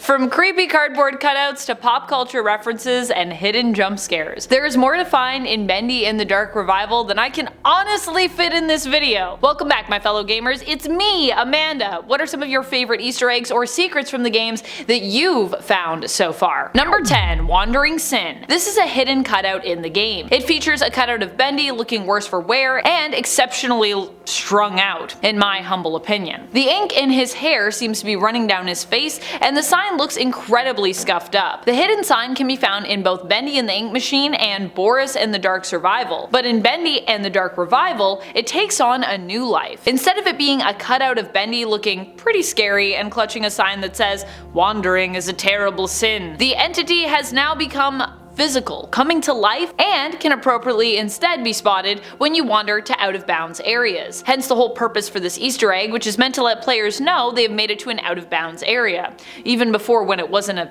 From creepy cardboard cutouts to pop culture references and hidden jump scares, there is more to find in Bendy in the Dark Revival than I can honestly fit in this video. Welcome back, my fellow gamers. It's me, Amanda. What are some of your favorite Easter eggs or secrets from the games that you've found so far? Number 10. Wandering Sin. This is a hidden cutout in the game. It features a cutout of Bendy looking worse for wear and exceptionally strung out, in my humble opinion. The ink in his hair seems to be running down his face, and the sign looks incredibly scuffed up. The hidden sign can be found in both Bendy and the Ink Machine and Boris and the Dark Survival, but in Bendy and the Dark Revival, it takes on a new life. Instead of it being a cutout of Bendy looking pretty scary and clutching a sign that says, "Wandering is a terrible sin," the entity has now become physical, coming to life, and can appropriately instead be spotted when you wander to out-of-bounds areas. Hence the whole purpose for this Easter egg, which is meant to let players know they have made it to an out-of-bounds area. Even before, when it wasn't a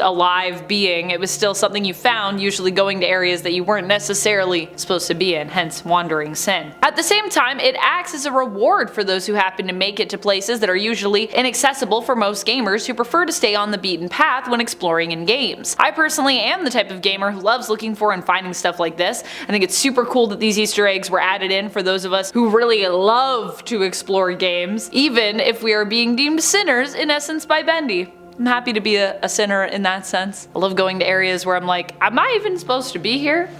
alive being, it was still something you found, usually going to areas that you weren't necessarily supposed to be in, hence Wandering Sin. At the same time, it acts as a reward for those who happen to make it to places that are usually inaccessible for most gamers who prefer to stay on the beaten path when exploring in games. I personally am the type of gamer who loves looking for and finding stuff like this. I think it's super cool that these Easter eggs were added in for those of us who really love to explore games, even if we are being deemed sinners in essence by Bendy. I'm happy to be a sinner in that sense. I love going to areas where I'm like, am I even supposed to be here?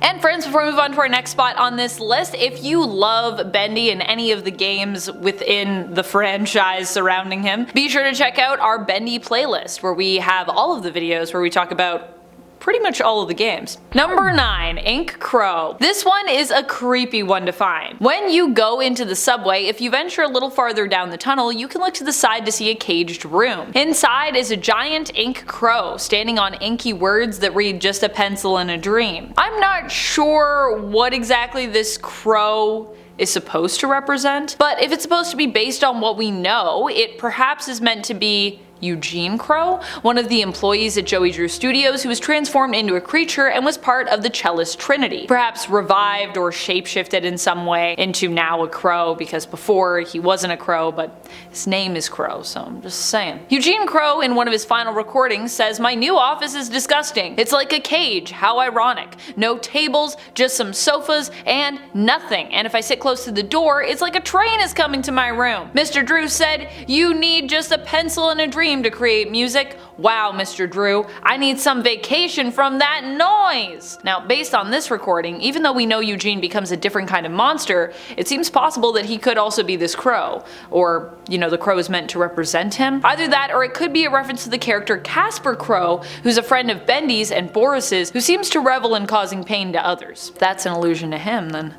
And friends, before we move on to our next spot on this list, if you love Bendy and any of the games within the franchise surrounding him, be sure to check out our Bendy playlist, where we have all of the videos where we talk about pretty much all of the games. Number 9. Ink Crow. This one is a creepy one to find. When you go into the subway, if you venture a little farther down the tunnel, you can look to the side to see a caged room. Inside is a giant ink crow standing on inky words that read "just a pencil and a dream." I'm not sure what exactly this crow is supposed to represent, but if it's supposed to be based on what we know, it perhaps is meant to be Eugene Crow, one of the employees at Joey Drew Studios who was transformed into a creature and was part of the Cellist Trinity. Perhaps revived or shapeshifted in some way into now a crow, because before he wasn't a crow, but his name is Crow, so I'm just saying. Eugene Crow, in one of his final recordings, says, "My new office is disgusting. It's like a cage, how ironic. No tables, just some sofas, and nothing. And if I sit close to the door, it's like a train is coming to my room. Mr. Drew said, you need just a pencil and a dream to create music. Wow, Mr. Drew, I need some vacation from that noise." Now, based on this recording, even though we know Eugene becomes a different kind of monster, it seems possible that he could also be this crow. Or, you know, the crow is meant to represent him. Either that, or it could be a reference to the character Casper Crow, who's a friend of Bendy's and Boris's, who seems to revel in causing pain to others. If that's an allusion to him, then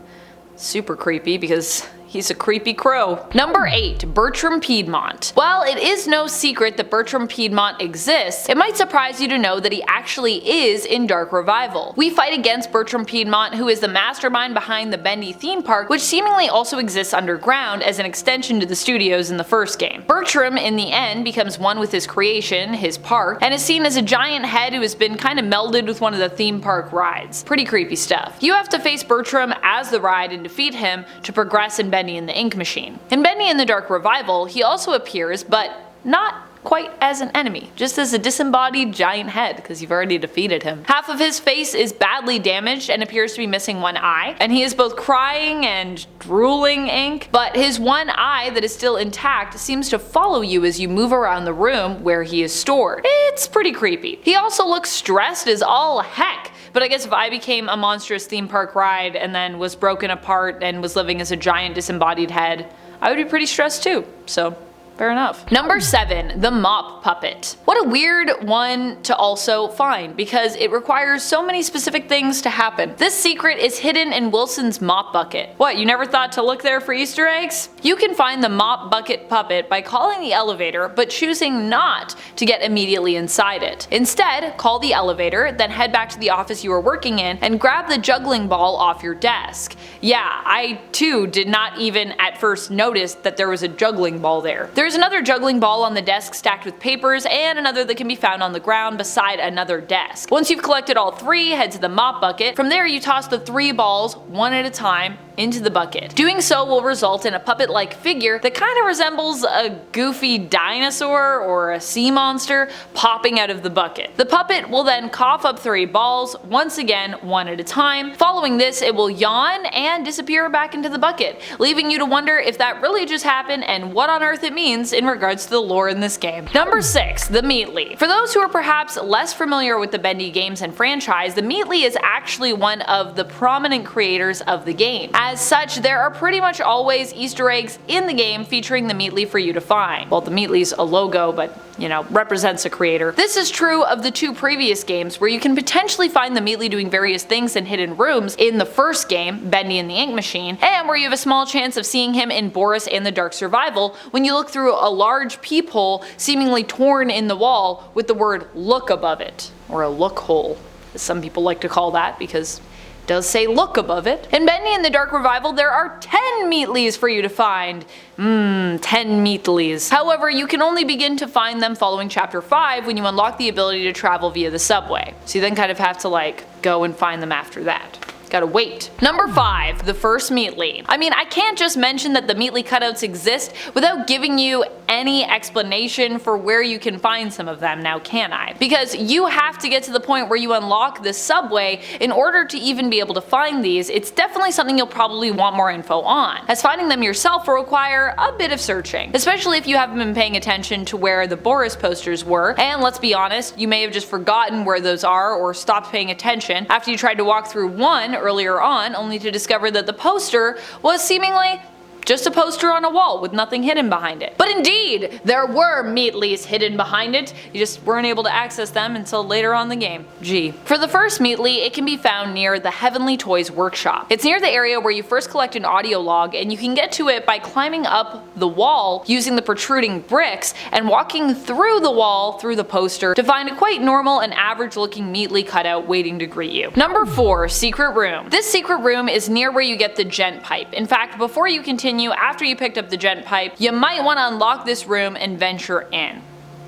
super creepy, because he's a creepy crow. Number 8. Bertram Peidmont. While it is no secret that Bertram Peidmont exists, it might surprise you to know that he actually is in Dark Revival. We fight against Bertram Peidmont, who is the mastermind behind the Bendy theme park, which seemingly also exists underground as an extension to the studios in the first game. Bertram, in the end, becomes one with his creation, his park, and is seen as a giant head who has been kind of melded with one of the theme park rides. Pretty creepy stuff. You have to face Bertram as the ride and defeat him to progress in Bendy and the Ink Machine. In Bendy and the Dark Revival, he also appears, but not quite as an enemy, just as a disembodied giant head, because you've already defeated him. Half of his face is badly damaged and appears to be missing one eye, and he is both crying and drooling ink, but his one eye that is still intact seems to follow you as you move around the room where he is stored. It's pretty creepy. He also looks stressed as all heck, but I guess if I became a monstrous theme park ride and then was broken apart and was living as a giant disembodied head, I would be pretty stressed too, so fair enough. Number 7. The Mop Puppet. What a weird one to also find, because it requires so many specific things to happen. This secret is hidden in Wilson's mop bucket. What, you never thought to look there for Easter eggs? You can find the mop bucket puppet by calling the elevator, but choosing not to get immediately inside it. Instead, call the elevator, then head back to the office you are working in and grab the juggling ball off your desk. Yeah, I too did not even at first notice that there was a juggling ball there. There's another juggling ball on the desk stacked with papers, and another that can be found on the ground beside another desk. Once you've collected all 3, head to the mop bucket. From there you toss the 3 balls, one at a time, into the bucket. Doing so will result in a puppet-like figure that kind of resembles a goofy dinosaur or a sea monster popping out of the bucket. The puppet will then cough up 3 balls, once again, one at a time. Following this, it will yawn and disappear back into the bucket, leaving you to wonder if that really just happened and what on earth it means in regards to the lore in this game. Number 6. The Meatly. For those who are perhaps less familiar with the Bendy games and franchise, the Meatly is actually one of the prominent creators of the game. As such, there are pretty much always Easter eggs in the game featuring the Meatly for you to find. Well, the Meatly's a logo, but represents a creator. This is true of the 2 previous games, where you can potentially find the Meatly doing various things in hidden rooms in the first game, Bendy and the Ink Machine, and where you have a small chance of seeing him in Boris and the Dark Survival when you look through a large peephole seemingly torn in the wall with the word look above it, or a look hole, as some people like to call that because does say look above it. In Bendy and the Dark Revival, there are 10 Meatlys for you to find. 10 Meatlys. However, you can only begin to find them following Chapter 5 when you unlock the ability to travel via the subway. So you then kind of have to go and find them after that. Gotta wait. Number 5. The first Meatly. I mean, I can't just mention that the Meatly cutouts exist without giving you any explanation for where you can find some of them, now can I? Because you have to get to the point where you unlock the subway in order to even be able to find these. It's definitely something you'll probably want more info on, as finding them yourself will require a bit of searching, especially if you haven't been paying attention to where the Boris posters were, and let's be honest, you may have just forgotten where those are or stopped paying attention after you tried to walk through one earlier on, only to discover that the poster was seemingly just a poster on a wall with nothing hidden behind it. But indeed, there were Meatlys hidden behind it, you just weren't able to access them until later on in the game. Gee. For the first Meatly, it can be found near the Heavenly Toys workshop. It's near the area where you first collect an audio log, and you can get to it by climbing up the wall using the protruding bricks and walking through the wall through the poster to find a quite normal and average looking Meatly cutout waiting to greet you. Number 4. Secret Room. This secret room is near where you get the gent pipe. In fact, before you continue, after you picked up the gent pipe, you might want to unlock this room and venture in.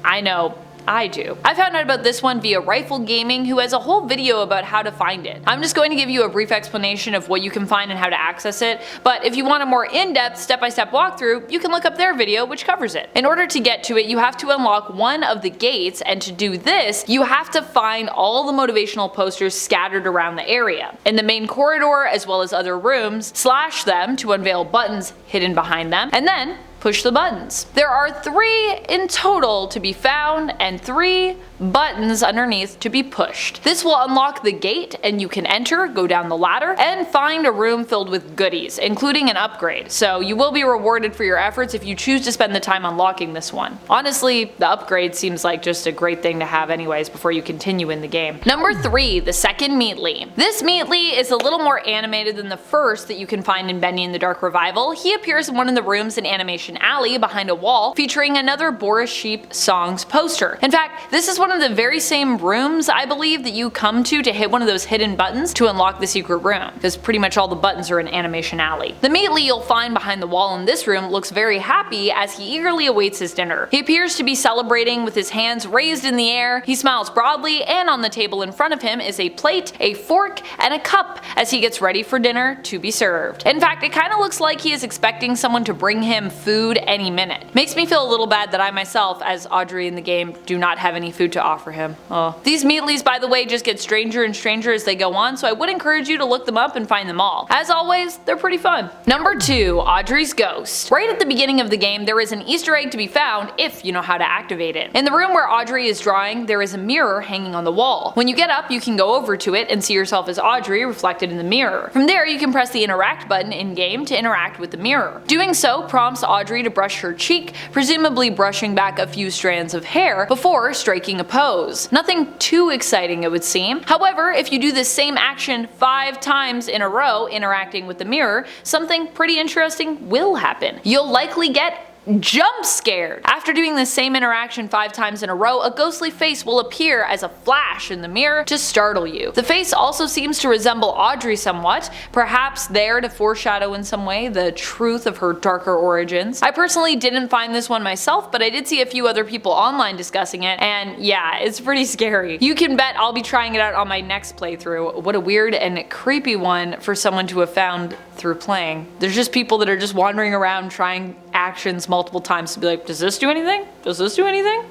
I know, I do. I found out about this one via Rifle Gaming, who has a whole video about how to find it. I'm just going to give you a brief explanation of what you can find and how to access it, but if you want a more in-depth step-by-step walkthrough, you can look up their video which covers it. In order to get to it, you have to unlock one of the gates, and to do this, you have to find all the motivational posters scattered around the area. In the main corridor, as well as other rooms, slash them to unveil buttons hidden behind them, and then push the buttons. There are 3 in total to be found and 3 buttons underneath to be pushed. This will unlock the gate and you can enter, go down the ladder, and find a room filled with goodies, including an upgrade. So you will be rewarded for your efforts if you choose to spend the time unlocking this one. Honestly, the upgrade seems like just a great thing to have anyways before you continue in the game. Number 3. The second Meatly. This Meatly is a little more animated than the first that you can find in Bendy and the Dark Revival. He appears in one of the rooms in Animation Alley behind a wall featuring another Boris Sheep songs poster. In fact, this is one of the very same rooms, I believe, that you come to hit one of those hidden buttons to unlock the secret room, because pretty much all the buttons are in Animation Alley. The Meatly you'll find behind the wall in this room looks very happy as he eagerly awaits his dinner. He appears to be celebrating with his hands raised in the air, he smiles broadly, and on the table in front of him is a plate, a fork, and a cup as he gets ready for dinner to be served. In fact, it kinda looks like he is expecting someone to bring him food any minute. Makes me feel a little bad that I myself, as Audrey in the game, do not have any food to offer him. Oh. These Meatlys, by the way, just get stranger and stranger as they go on, so I would encourage you to look them up and find them all. As always, they're pretty fun. Number 2. Audrey's Ghost. Right at the beginning of the game, there is an Easter egg to be found if you know how to activate it. In the room where Audrey is drawing, there is a mirror hanging on the wall. When you get up, you can go over to it and see yourself as Audrey reflected in the mirror. From there, you can press the interact button in-game to interact with the mirror. Doing so prompts Audrey to brush her cheek, presumably brushing back a few strands of hair before striking a pose. Nothing too exciting, it would seem. However, if you do this same action 5 times in a row interacting with the mirror, something pretty interesting will happen. You'll likely get jump scared. After doing the same interaction 5 times in a row, a ghostly face will appear as a flash in the mirror to startle you. The face also seems to resemble Audrey somewhat, perhaps there to foreshadow in some way the truth of her darker origins. I personally didn't find this one myself, but I did see a few other people online discussing it, and yeah, it's pretty scary. You can bet I'll be trying it out on my next playthrough. What a weird and creepy one for someone to have found through playing. There's just people that are just wandering around trying actions multiple times to be like, does this do anything? Does this do anything?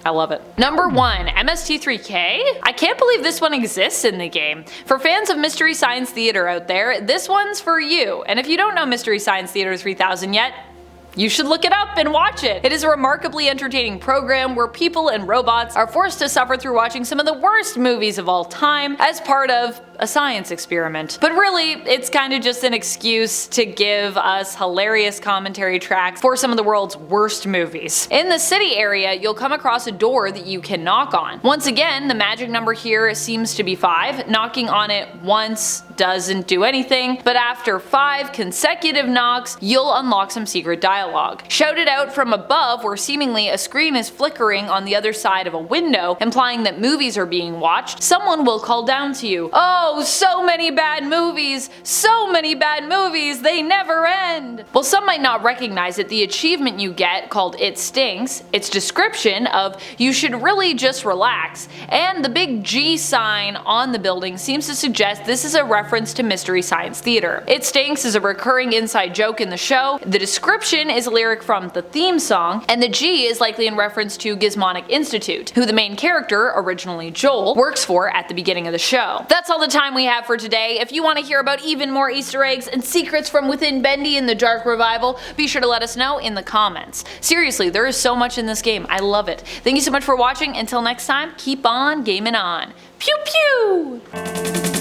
I love it. Number 1, MST3K? I can't believe this one exists in the game. For fans of Mystery Science Theater out there, this one's for you. And if you don't know Mystery Science Theater 3000 yet, you should look it up and watch it. It is a remarkably entertaining program where people and robots are forced to suffer through watching some of the worst movies of all time as part of a science experiment. But really, it's kind of just an excuse to give us hilarious commentary tracks for some of the world's worst movies. In the city area, you'll come across a door that you can knock on. Once again, the magic number here seems to be 5. Knocking on it once doesn't do anything, but after 5 consecutive knocks, you'll unlock some secret dialogue. Shouted out from above where seemingly a screen is flickering on the other side of a window, implying that movies are being watched, someone will call down to you. Oh, so many bad movies! So many bad movies! They never end! While some might not recognize it, the achievement you get, called It Stinks, its description of you should really just relax, and the big G sign on the building seems to suggest this is a reference to Mystery Science Theater. It Stinks is a recurring inside joke in the show, the description is a lyric from the theme song, and the G is likely in reference to Gizmonic Institute, who the main character, originally Joel, works for at the beginning of the show. That's all the time we have for today. If you want to hear about even more Easter eggs and secrets from within Bendy and the Dark Revival, be sure to let us know in the comments. Seriously, there is so much in this game. I love it. Thank you so much for watching. Until next time, keep on gaming on. Pew pew!